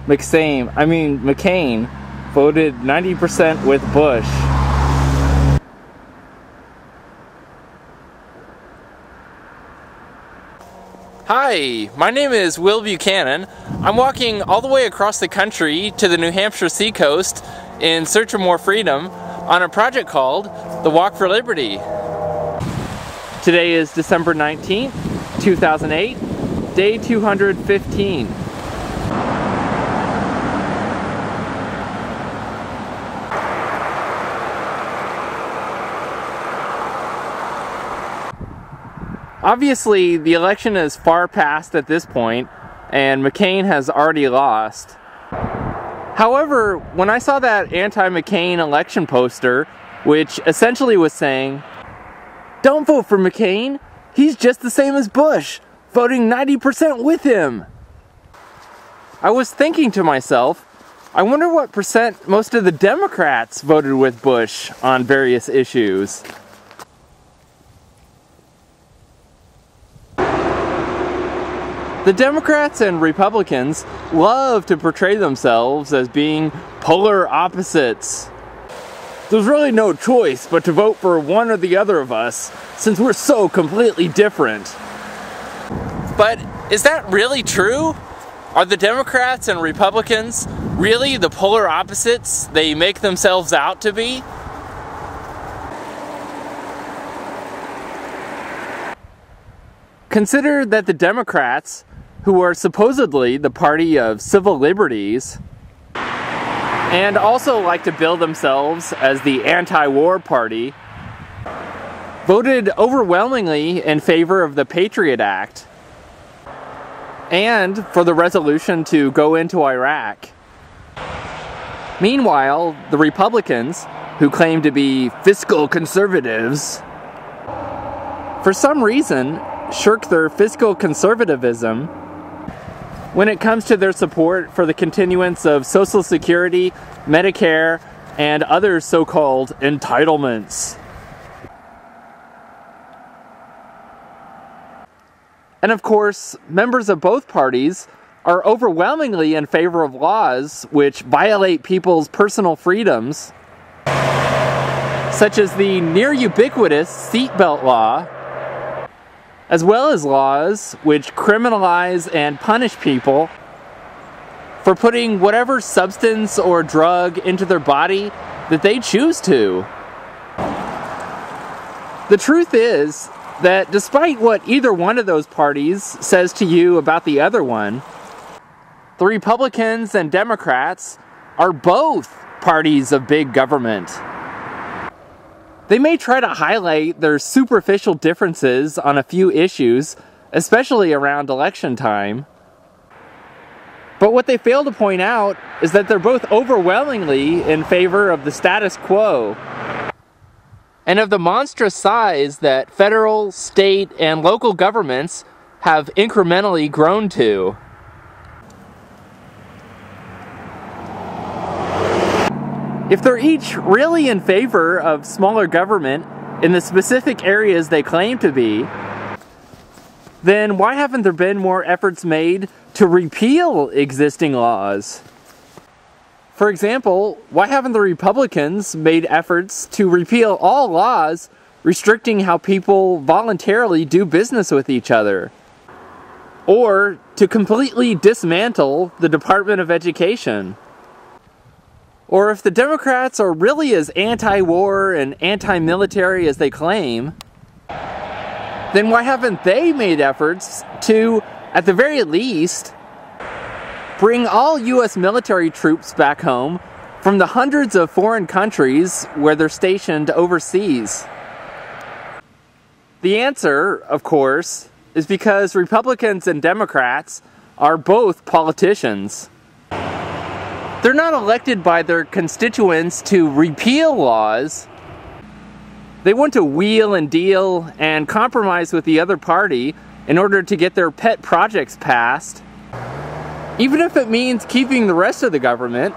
McCain voted 90% with Bush. Hi, my name is Will Buchanan. I'm walking all the way across the country to the New Hampshire seacoast in search of more freedom on a project called the Walk for Liberty. Today is December 19th, 2008, day 215. Obviously, the election is far past at this point, and McCain has already lost. However, when I saw that anti-McCain election poster, which essentially was saying, "Don't vote for McCain, he's just the same as Bush, voting 90% with him," I was thinking to myself, I wonder what percent most of the Democrats voted with Bush on various issues. The Democrats and Republicans love to portray themselves as being polar opposites. There's really no choice but to vote for one or the other of us, since we're so completely different. But is that really true? Are the Democrats and Republicans really the polar opposites they make themselves out to be? Consider that the Democrats, who are supposedly the party of civil liberties, and also like to bill themselves as the anti-war party, voted overwhelmingly in favor of the Patriot Act and for the resolution to go into Iraq. Meanwhile, the Republicans, who claim to be fiscal conservatives, for some reason shirk their fiscal conservatism when it comes to their support for the continuance of Social Security, Medicare, and other so-called entitlements. And of course, members of both parties are overwhelmingly in favor of laws which violate people's personal freedoms, such as the near-ubiquitous seatbelt law, as well as laws which criminalize and punish people for putting whatever substance or drug into their body that they choose to. The truth is that despite what either one of those parties says to you about the other one, the Republicans and Democrats are both parties of big government. They may try to highlight their superficial differences on a few issues, especially around election time. But what they fail to point out is that they're both overwhelmingly in favor of the status quo and of the monstrous size that federal, state, and local governments have incrementally grown to. If they're each really in favor of smaller government in the specific areas they claim to be, then why haven't there been more efforts made to repeal existing laws? For example, why haven't the Republicans made efforts to repeal all laws restricting how people voluntarily do business with each other? Or to completely dismantle the Department of Education? Or if the Democrats are really as anti-war and anti-military as they claim, then why haven't they made efforts to, at the very least, bring all U.S. military troops back home from the hundreds of foreign countries where they're stationed overseas? The answer, of course, is because Republicans and Democrats are both politicians. They're not elected by their constituents to repeal laws. They want to wheel and deal and compromise with the other party in order to get their pet projects passed, even if it means keeping the rest of the government,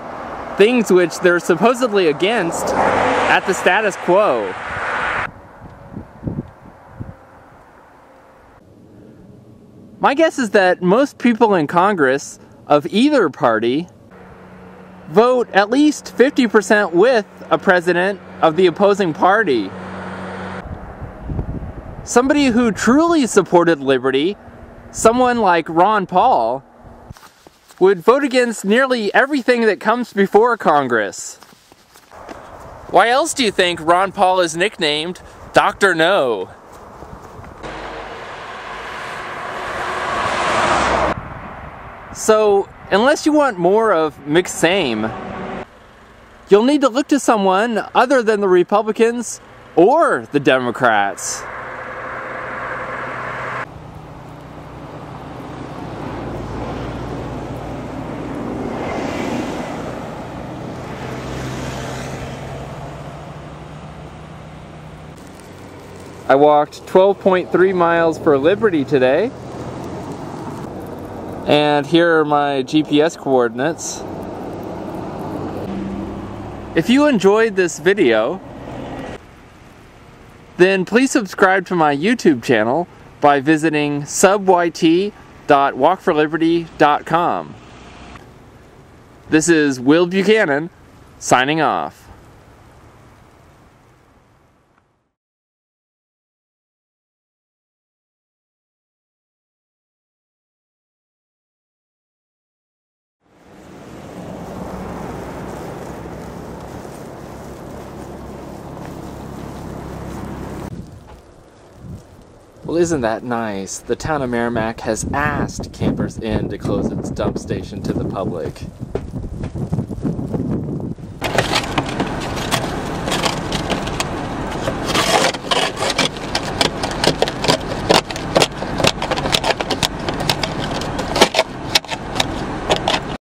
things which they're supposedly against, at the status quo. My guess is that most people in Congress of either party vote at least 50% with a president of the opposing party. Somebody who truly supported liberty, someone like Ron Paul, would vote against nearly everything that comes before Congress. Why else do you think Ron Paul is nicknamed Dr. No? So, unless you want more of mixed same, you'll need to look to someone other than the Republicans or the Democrats. I walked 12.3 miles for Liberty today, and here are my GPS coordinates. If you enjoyed this video, then please subscribe to my YouTube channel by visiting subyt.walkforliberty.com. This is Will Buchanan, signing off. Well, isn't that nice? The town of Merrimack has asked Campers Inn to close its dump station to the public.